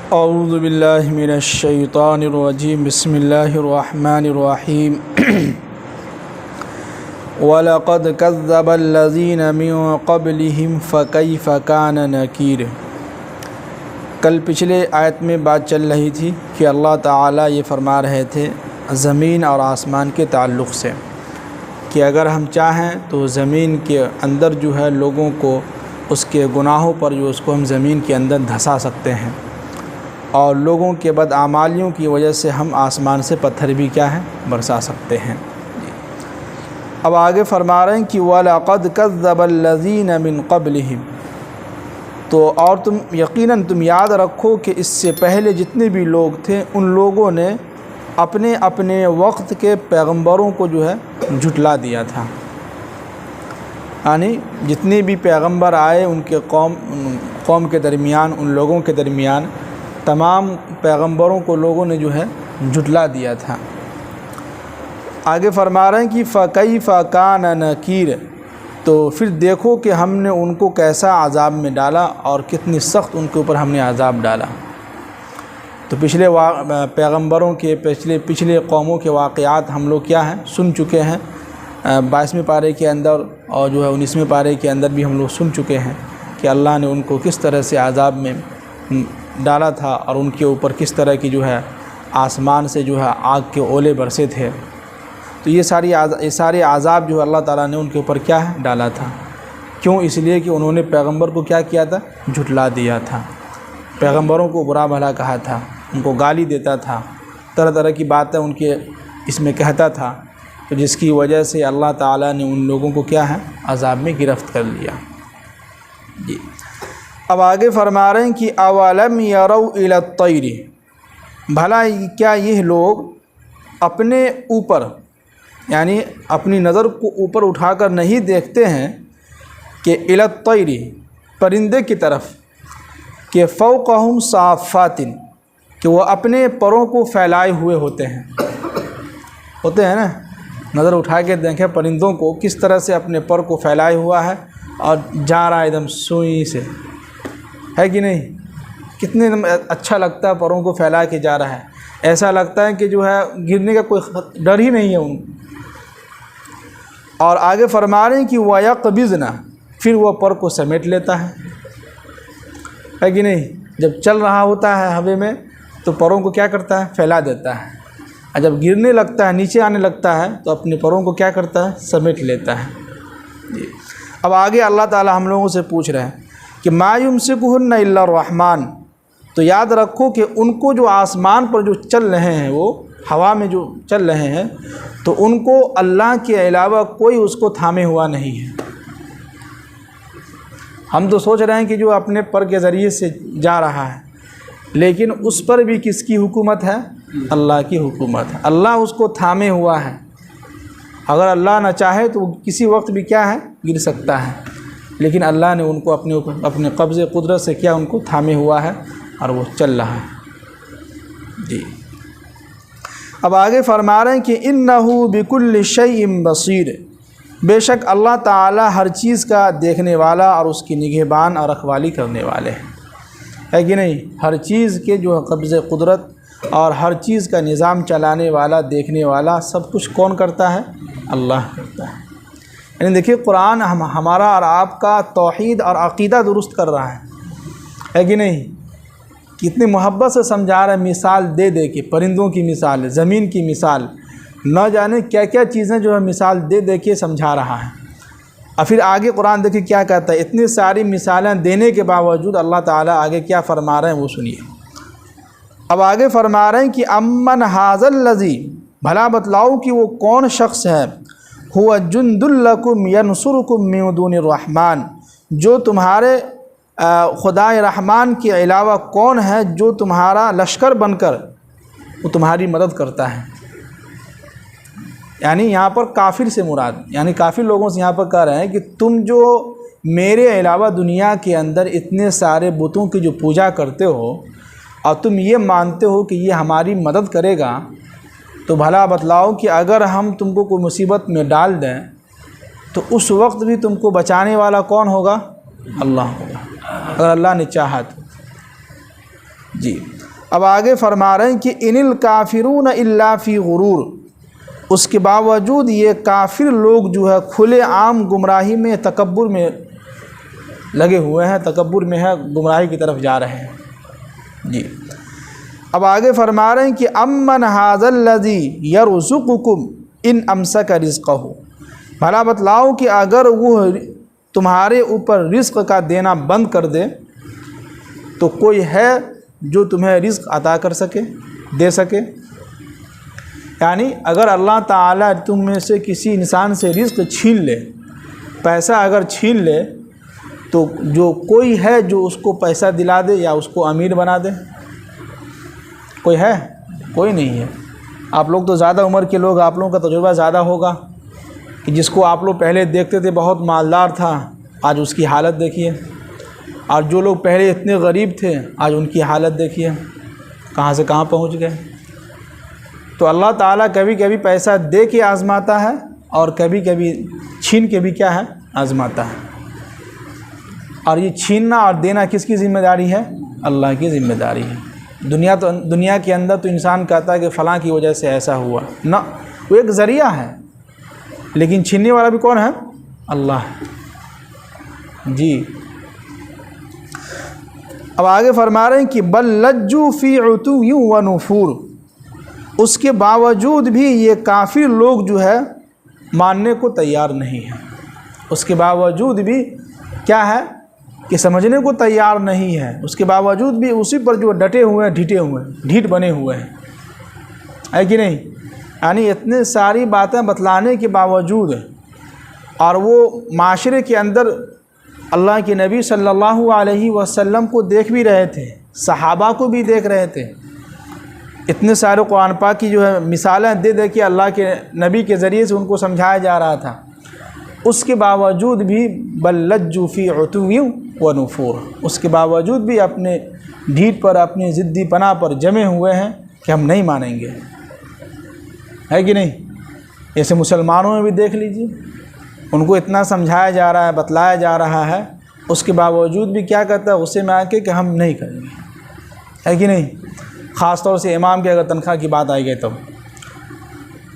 औज़ु बिल्लाहि मिनश्शैतानिर्रजीम बिस्मिल्लाहिर्रहमानिर्रहीम वलक़द कज़्ज़बल्लज़ीना मिन क़ब्लिहिम फ़कैफ़ कान नकीर। कल पिछले आयत में बात चल रही थी कि अल्लाह ताला ये फरमा रहे थे ज़मीन और आसमान के ताल्लुक़ से कि अगर हम चाहें तो ज़मीन के अंदर जो है लोगों को उसके गुनाहों पर जो उसको हम ज़मीन के अंदर धंसा सकते हैं, और लोगों के बदआमालियों की वजह से हम आसमान से पत्थर भी क्या है बरसा सकते हैं। अब आगे फरमा रहे हैं कि वलक़द कज़्ज़बल्लज़ीना मिन क़ब्लिहिम, तो और तुम यकीनन तुम याद रखो कि इससे पहले जितने भी लोग थे उन लोगों ने अपने अपने वक्त के पैगंबरों को जो है झुटला दिया था। यानी जितने भी पैगंबर आए उनके कौम के दरमियान, उन लोगों के दरमियान तमाम पैगंबरों को लोगों ने जो है झुटला दिया था। आगे फरमा रहे हैं कि फ़कैफ़ कान नकीर, तो फिर देखो कि हमने उनको कैसा अज़ाब में डाला और कितनी सख्त उनके ऊपर हमने अज़ाब डाला। तो पिछले पैगंबरों के पिछले कौमों के वाक़यात हम लोग क्या हैं सुन चुके हैं। 22वें पारे के अंदर और जो है 19वें पारे के अंदर भी हम लोग सुन चुके हैं कि अल्लाह ने उनको किस तरह से अज़ाब में डाला था और उनके ऊपर किस तरह की जो है आसमान से जो है आग के ओले बरसे थे। तो ये सारे अज़ाब जो है अल्लाह ताला ने उनके ऊपर क्या है डाला था। क्यों? इसलिए कि उन्होंने पैगंबर को क्या किया था, झुटला दिया था। पैगंबरों को बुरा भला कहा था, उनको गाली देता था, तरह तरह की बातें उनके इसमें कहता था, तो जिसकी वजह से अल्लाह ताला ने उन लोगों को क्या है अज़ाब में गिरफ़्त कर लिया जी। अब आगे फरमा रहे हैं कि अवलम यरौ इला तैरी, भला क्या ये लोग अपने ऊपर यानी अपनी नज़र को ऊपर उठाकर नहीं देखते हैं कि इला तैरी परिंदे की तरफ, कि फ़ौक़हुम साफ़ातिन, कि वो अपने परों को फैलाए हुए होते हैं ना। नज़र उठा के देखें परिंदों को किस तरह से अपने पर को फैलाए हुआ है और जा रहा है एकदम सुई से, है कि नहीं? कितने अच्छा लगता है, परों को फैला के जा रहा है, ऐसा लगता है कि जो है गिरने का कोई डर ही नहीं है उनको। और आगे फरमा रहे हैं कि वयक़बिज़ना, फिर वह पर को समेट लेता है कि नहीं? जब चल रहा होता है हवा में तो परों को क्या करता है, फैला देता है, और जब गिरने लगता है, नीचे आने लगता है, तो अपने परों को क्या करता है, समेट लेता है जी। अब आगे अल्लाह ताला हम लोगों से पूछ रहे हैं कि मा युमसिकुहुन्ना इल्ला रहमान, तो याद रखो कि उनको जो आसमान पर जो चल रहे हैं, वो हवा में जो चल रहे हैं, तो उनको अल्लाह के अलावा कोई उसको थामे हुआ नहीं है। हम तो सोच रहे हैं कि जो अपने पर के ज़रिए से जा रहा है, लेकिन उस पर भी किसकी हुकूमत है? अल्लाह की हुकूमत है। अल्लाह उसको थामे हुआ है। अगर अल्लाह न चाहे तो किसी वक्त भी क्या है गिर सकता है, लेकिन अल्लाह ने उनको अपने कब्ज़े कुदरत से क्या उनको थामे हुआ है और वो चल रहा है जी। अब आगे फरमा रहे हैं कि इन्नहु बिकुल्लि शैइन बसीर, बेशक अल्लाह ताला हर चीज़ का देखने वाला और उसकी निगहबान और रखवाली करने वाले हैं, है कि नहीं? हर चीज़ के जो कब्ज़े कुदरत और हर चीज़ का निज़ाम चलाने वाला, देखने वाला, सब कुछ कौन करता है? अल्लाह करता है। यानी देखिए कुरान हमारा और आपका तौहीद और अक़ीदा दुरुस्त कर रहा है कि नहीं? कितनी मोहब्बत से समझा रहा है, मिसाल दे दे के, परिंदों की मिसाल, ज़मीन की मिसाल, न जाने क्या क्या चीज़ें जो है मिसाल दे दे के समझा रहा है। और फिर आगे कुरान देखिए क्या कहता है। इतनी सारी मिसालें देने के बावजूद अल्लाह ताला आगे क्या फरमा रहे हैं वो सुनिए। अब आगे फरमा रहे हैं कि अम्मन हाज़ल लज़ी, भला बतलाओ कि वो कौन शख्स है, हुआ जुंदुल लकुम यनसुरुकुम मिन दूनिर रहमान, जो तुम्हारे खुदाए रहमान के अलावा कौन है जो तुम्हारा लश्कर बनकर वो तुम्हारी मदद करता है। यानी यहाँ पर काफिर से मुराद, यानी काफिर लोगों से यहाँ पर कह रहे हैं कि तुम जो मेरे अलावा दुनिया के अंदर इतने सारे बुतों की जो पूजा करते हो और तुम ये मानते हो कि ये हमारी मदद करेगा, तो भला बतलाओ कि अगर हम तुमको कोई मुसीबत में डाल दें तो उस वक्त भी तुमको बचाने वाला कौन होगा? अल्लाह होगा, अगर अल्लाह ने चाहा तो। जी। अब आगे फरमा रहे हैं कि इनिल काफिरून इल्ला फ़ी गुरूर, उसके बावजूद ये काफिर लोग जो है खुले आम गुमराही में, तकब्बुर में लगे हुए हैं, तकब्बुर में है, गुमराही की तरफ जा रहे हैं। जी। अब आगे फरमा रहे हैं कि अम्मन हाज़ल्लज़ी यरज़ुक़ुकुम इन अमसक रिज़्क़हु, भला बतलाओ कि अगर वो तुम्हारे ऊपर रिज़्क़ का देना बंद कर दे तो कोई है जो तुम्हें रिज़्क़ अता कर सके, दे सके। यानी अगर अल्लाह ताला तुम में से किसी इंसान से रिज़्क़ छीन ले, पैसा अगर छीन ले, तो जो कोई है जो उसको पैसा दिला दे या उसको अमीर बना दे? कोई है? कोई नहीं है। आप लोग तो ज़्यादा उम्र के लोग, आप लोगों का तजुर्बा ज़्यादा होगा कि जिसको आप लोग पहले देखते थे बहुत मालदार था, आज उसकी हालत देखिए, और जो लोग पहले इतने गरीब थे आज उनकी हालत देखिए कहाँ से कहाँ पहुँच गए। तो अल्लाह ताला कभी कभी पैसा दे के आज़माता है और कभी कभी छीन के भी क्या है, आज़माता है। और ये छीनना और देना किसकी ज़िम्मेदारी है? अल्लाह की ज़िम्मेदारी है। दुनिया के अंदर तो इंसान कहता है कि फ़लाँ की वजह से ऐसा हुआ ना, वो एक ज़रिया है, लेकिन छीनने वाला भी कौन है? अल्लाह है। जी। अब आगे फरमा रहे हैं कि बल लज्जू फ़ी उतुव्विन व नुफूर, उसके बावजूद भी ये काफिर लोग जो है मानने को तैयार नहीं है। उसके बावजूद भी क्या है कि समझने को तैयार नहीं है, उसके बावजूद भी उसी पर जो डटे हुए हैं, ढीठे हुए हैं, ढीठ बने हुए हैं, है कि नहीं? यानी इतने सारी बातें बतलाने के बावजूद, और वो माशरे के अंदर अल्लाह के नबी सल्लल्लाहु अलैहि वसल्लम को देख भी रहे थे, सहाबा को भी देख रहे थे, इतने सारे कुरान पाक की जो है मिसालें दे दे के अल्लाह के नबी के ज़रिए से उनको समझाया जा रहा था। उसके बावजूद भी बल लज्जू फ़ी उतुव्विन व नुफूर, उसके बावजूद भी अपने ढीठ पर, अपनी ज़िद्दी पना पर जमे हुए हैं कि हम नहीं मानेंगे, है कि नहीं? ऐसे मुसलमानों में भी देख लीजिए, उनको इतना समझाया जा रहा है, बतलाया जा रहा है, उसके बावजूद भी क्या कहता है, गुस्से में आके कि हम नहीं करेंगे, है कि नहीं? ख़ास तौर से इमाम की अगर तनख्वाह की बात आई गई तब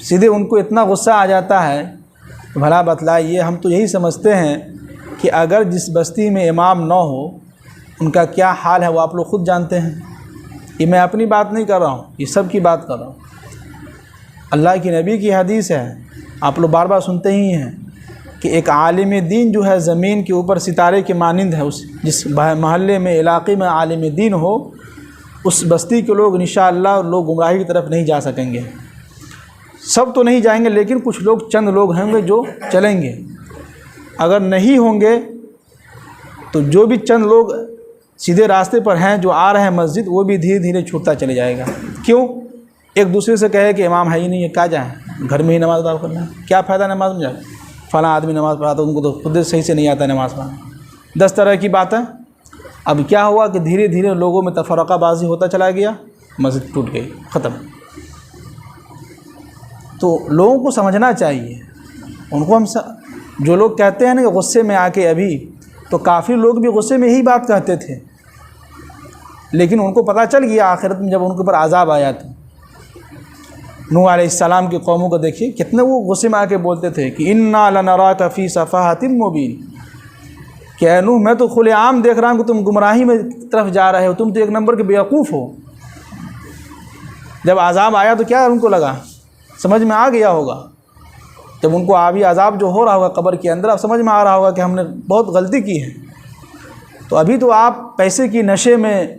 सीधे उनको इतना गुस्सा आ जाता है। भला बतलाइए, हम तो यही समझते हैं कि अगर जिस बस्ती में इमाम ना हो उनका क्या हाल है वो आप लोग ख़ुद जानते हैं। ये मैं अपनी बात नहीं कर रहा हूँ, ये सब की बात कर रहा हूँ। अल्लाह की नबी की हदीस है, आप लोग बार बार सुनते ही हैं कि एक आलिम दीन जो है ज़मीन के ऊपर सितारे के मानिंद है। उस जिस महल्ले में, इलाक़े में आलिम दीन हो, उस बस्ती के लोग इंशाअल्लाह लोग गुमराही की तरफ नहीं जा सकेंगे। सब तो नहीं जाएंगे, लेकिन कुछ लोग, चंद लोग होंगे जो चलेंगे। अगर नहीं होंगे तो जो भी चंद लोग सीधे रास्ते पर हैं, जो आ रहे हैं मस्जिद, वो भी धीरे धीरे छूटता चले जाएगा। क्यों? एक दूसरे से कहे कि इमाम है ही नहीं है, क्या जाए, घर में ही नमाज़ अदा करना है, क्या फ़ायदा नमाज में जाए, फ़लाँ आदमी नमाज़ पढ़ाता, उनको तो खुद सही से नहीं आता नमाज़ पढ़ाना। 10 तरह की बातें। अब क्या हुआ कि धीरे धीरे लोगों में तफरक़ाबाज़ी होता चला गया, मस्जिद टूट गई, ख़त्म। तो लोगों को समझना चाहिए, उनको हम जो लोग कहते हैं ना कि गुस्से में आके, अभी तो काफ़ी लोग भी गुस्से में ही बात कहते थे, लेकिन उनको पता चल गया आखिरत में जब उनके ऊपर अज़ाब आया था। नूह अलैहिस्सलाम की कौमों को देखिए, कितने वो गुस्से में आके बोलते थे कि इन्ना लनराका फ़ी सफ़ाहतिन मुबीन, क्या नूह मैं तो खुलेआम देख रहा हूँ कि तुम गुमराही में तरफ जा रहे हो, तुम तो एक नंबर के बेवकूफ़ हो। जब अज़ाब आया तो क्या उनको लगा, समझ में आ गया होगा। जब उनको अभी अज़ाब जो हो रहा होगा कब्र के अंदर, अब समझ में आ रहा होगा कि हमने बहुत गलती की है। तो अभी तो आप पैसे की नशे में,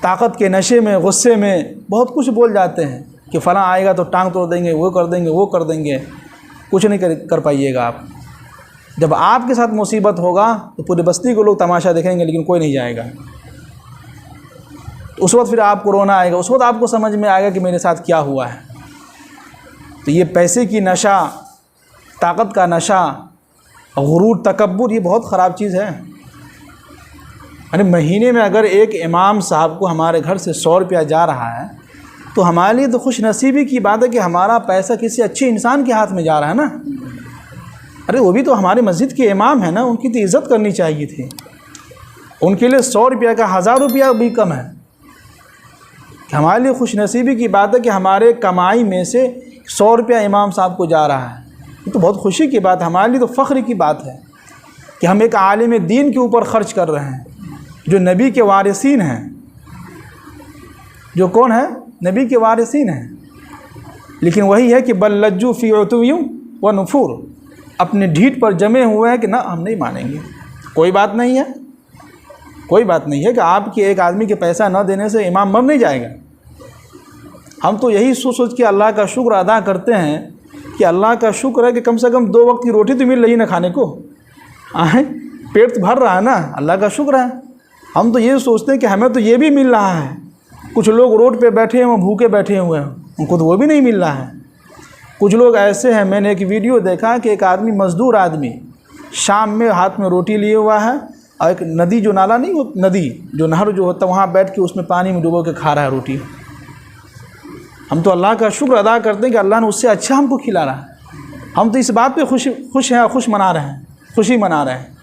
ताकत के नशे में, गुस्से में बहुत कुछ बोल जाते हैं कि फ़लाँ आएगा तो टांग तोड़ देंगे, वो कर देंगे, वो कर देंगे, कुछ नहीं कर पाइएगा आप। जब आपके साथ मुसीबत होगा तो पूरी बस्ती को लोग तमाशा देखेंगे, लेकिन कोई नहीं जाएगा। तो उस वक्त फिर आपको रोना आएगा, उस वक्त आपको समझ में आएगा कि मेरे साथ क्या हुआ है। तो ये पैसे की नशा, ताकत का नशा, गुरूर, तकब्बुर, ये बहुत ख़राब चीज़ है। यानी महीने में अगर एक इमाम साहब को हमारे घर से 100 रुपया जा रहा है तो हमारे लिए तो खुश नसीबी की बात है कि हमारा पैसा किसी अच्छे इंसान के हाथ में जा रहा है ना। अरे वो भी तो हमारे मस्जिद के इमाम है ना, उनकी तो इज़्ज़त करनी चाहिए थी। उनके लिए 100 रुपया का 1000 रुपया भी कम है। कि हमारे लिए खुशनसीबी की बात है कि हमारे कमाई में से 100 रुपया इमाम साहब को जा रहा है। ये तो बहुत खुशी की बात है, हमारे लिए तो फ़ख्र की बात है कि हम एक आलिम दीन के ऊपर ख़र्च कर रहे हैं जो नबी के वारिसीन हैं। जो कौन है? नबी के वारिसीन हैं। लेकिन वही है कि बल लज्जू फ़ी उतुव्युम व नुफूर, अपने ढीठ पर जमे हुए हैं कि ना हम नहीं मानेंगे। कोई बात नहीं है, कोई बात नहीं है कि आपके एक आदमी के पैसा न देने से इमाम मर नहीं जाएगा। हम तो यही सोच के अल्लाह का शुक्र अदा करते हैं कि अल्लाह का शुक्र है कि कम से कम 2 वक्त की रोटी तो मिल रही है ना खाने को, पेट तो भर रहा है ना, अल्लाह का शुक्र है। हम तो ये सोचते हैं कि हमें तो ये भी मिल रहा है। कुछ लोग रोड पे बैठे हैं, भूखे बैठे हुए हैं, उनको तो वो भी नहीं मिल रहा है। कुछ लोग ऐसे हैं, मैंने एक वीडियो देखा कि एक आदमी, मज़दूर आदमी, शाम में हाथ में रोटी लिए हुआ है और एक नदी, जो नाला नहीं हो, नदी जो नहर जो होता है, वहाँ बैठ के उसमें पानी में डुबो के खा रहा है रोटी। हम तो अल्लाह का शुक्र अदा करते हैं कि अल्लाह ने उससे अच्छा हमको खिला रहा है। हम तो इस बात पे खुश हैं, खुशी मना रहे हैं।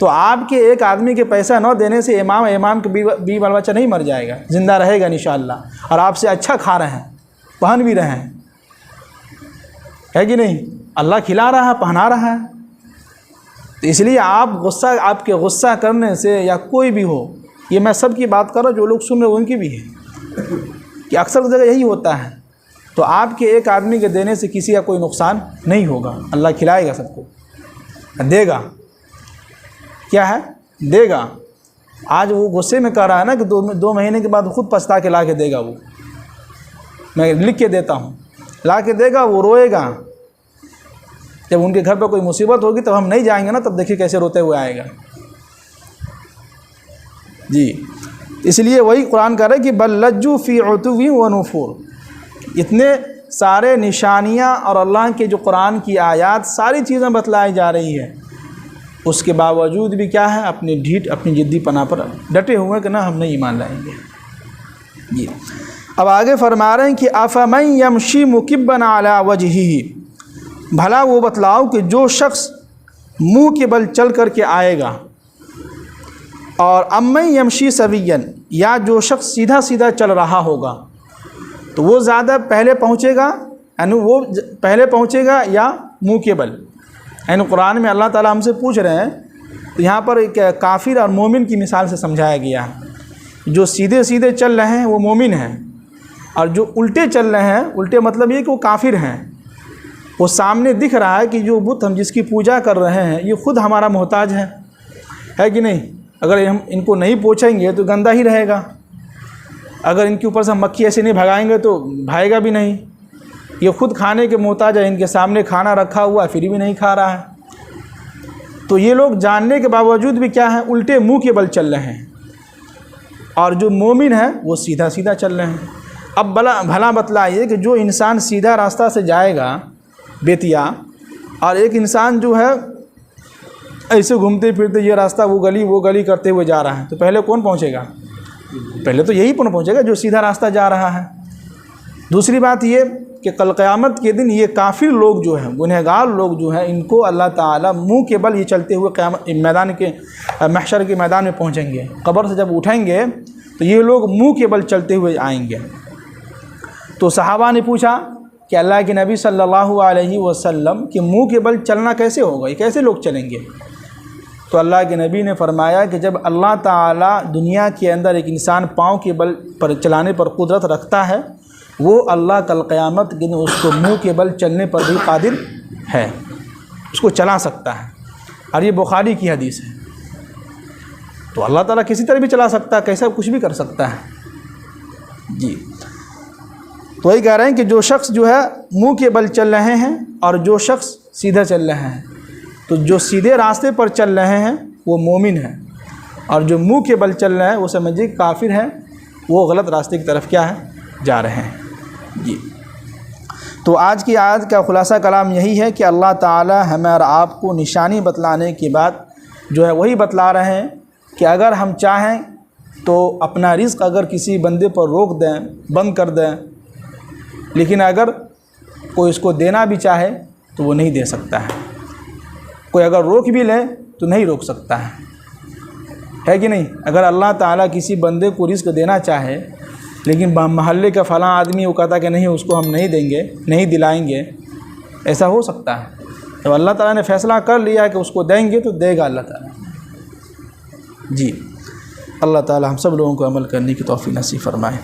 तो आपके एक आदमी के पैसा न देने से इमाम के बीवी बाल बच्चा नहीं मर जाएगा, ज़िंदा रहेगा इंशाअल्लाह, और आपसे अच्छा खा रहे हैं, पहन भी रहे हैं, है कि नहीं? अल्लाह खिला रहा है, पहना रहा है। तो इसलिए आपके गुस्सा करने से या कोई भी हो, ये मैं सब की बात कर रहा हूँ, जो लोग सुन रहे उनकी भी है कि अक्सर जगह यही होता है। तो आपके एक आदमी के देने से किसी का कोई नुकसान नहीं होगा, अल्लाह खिलाएगा सबको, देगा। क्या है? देगा। आज वो गुस्से में कह रहा है ना कि 2 महीने के बाद खुद पछता के ला के देगा। वो मैं लिख के देता हूँ, ला के देगा, वो रोएगा। जब उनके घर पर कोई मुसीबत होगी तब हम नहीं जाएंगे ना, तब देखिए कैसे रोते हुए आएगा जी। इसलिए वही कुरान कह रहा है कि बल लज्जू फ़ी उतुव्विन व नुफूर। इतने सारे निशानियाँ और अल्लाह के जो कुरान की आयात, सारी चीज़ें बतलाई जा रही है, उसके बावजूद भी क्या है? अपनी ढीठ, अपनी जिद्दी पना पर डटे हुए कि ना हम नहीं ईमान लाएंगे जी। अब आगे फरमा रहे हैं कि अफ़मन यमशी मुकिब्बन अला वजहिही, भला वो बतलाओ कि जो शख्स मुंह के बल चल कर के आएगा, और अम्मन यमशी सवियन, या जो शख्स सीधा सीधा चल रहा होगा, तो वो ज़्यादा पहले पहुँचेगा, यानी वो पहले पहुँचेगा या मुंह के बल। यानी कुरान में अल्लाह ताला हमसे पूछ रहे हैं, तो यहाँ पर एक काफिर और मोमिन की मिसाल से समझाया गया है। जो सीधे सीधे चल रहे हैं वो मोमिन हैं, और जो उल्टे चल रहे हैं, उल्टे मतलब ये कि वो काफिर हैं। वो सामने दिख रहा है कि जो बुत हम जिसकी पूजा कर रहे हैं ये ख़ुद हमारा मोहताज है कि नहीं? अगर हम इनको नहीं पोछेंगे तो गंदा ही रहेगा, अगर इनके ऊपर से हम मक्खी ऐसे नहीं भगाएंगे तो भागेगा भी नहीं। ये खुद खाने के मोहताज है, इनके सामने खाना रखा हुआ है फिर भी नहीं खा रहा है। तो ये लोग जानने के बावजूद भी क्या है? उल्टे मुंह के बल चल रहे हैं, और जो मोमिन है वो सीधा सीधा चल रहे हैं। अब भला बतलाइए कि जो इंसान सीधा रास्ता से जाएगा बेतिया, और एक इंसान जो है ऐसे घूमते फिरते ये रास्ता वो गली करते हुए जा रहा है, तो पहले कौन पहुंचेगा? पहले तो यही पहुंचेगा जो सीधा रास्ता जा रहा है। दूसरी बात ये कि कल क़यामत के दिन ये काफिर लोग जो हैं, गुनहगार लोग जो हैं, इनको अल्लाह ताला मुंह के बल ये चलते हुए क़यामत मैदान के महशर के मैदान में पहुंचेंगे। कब्र से जब उठेंगे तो ये लोग मुंह के बल चलते हुए आएंगे। तो सहाबा ने पूछा कि अल्लाह के नबी सल्लल्लाहु अलैहि वसल्लम कि मुंह के बल चलना कैसे होगा, ये कैसे लोग चलेंगे? तो अल्लाह के नबी ने फरमाया कि जब अल्लाह ताला दुनिया के अंदर एक इंसान पाँव के बल पर चलाने पर कुदरत रखता है, वो अल्लाह कल क़यामत के दिन उसको मुंह के बल चलने पर भी कादिर है, उसको चला सकता है। और ये बुखारी की हदीस है। तो अल्लाह ताला किसी तरह भी चला सकता है, कैसा कुछ भी कर सकता है जी। तो वही कह रहे हैं कि जो शख्स जो है मुंह के बल चल रहे हैं और जो शख्स सीधा चल रहे हैं, तो जो सीधे रास्ते पर चल रहे हैं वो मोमिन है, और जो मुंह के बल चल रहे हैं वो समझिए काफिर हैं, वो गलत रास्ते की तरफ क्या है? जा रहे हैं जी। तो आज की आयत का खुलासा कलाम यही है कि अल्लाह ताला हमें और आपको निशानी बतलाने के बाद जो है वही बतला रहे हैं कि अगर हम चाहें तो अपना रिज़्क़ अगर किसी बंदे पर रोक दें, बंद कर दें, लेकिन अगर कोई इसको देना भी चाहे तो वो नहीं दे सकता है। कोई अगर रोक भी ले तो नहीं रोक सकता है कि नहीं? अगर अल्लाह ताला किसी बंदे को रिज़्क़ देना चाहे, लेकिन मोहल्ले का फ़लाँ आदमी वो कहता कि नहीं उसको हम नहीं देंगे, नहीं दिलाएंगे, ऐसा हो सकता है? तो अल्लाह ताला ने फ़ैसला कर लिया है कि उसको देंगे तो देगा अल्लाह ताला। जी, अल्लाह ताला हम सब लोगों को अमल करने की तौफीक नसीब फरमाए।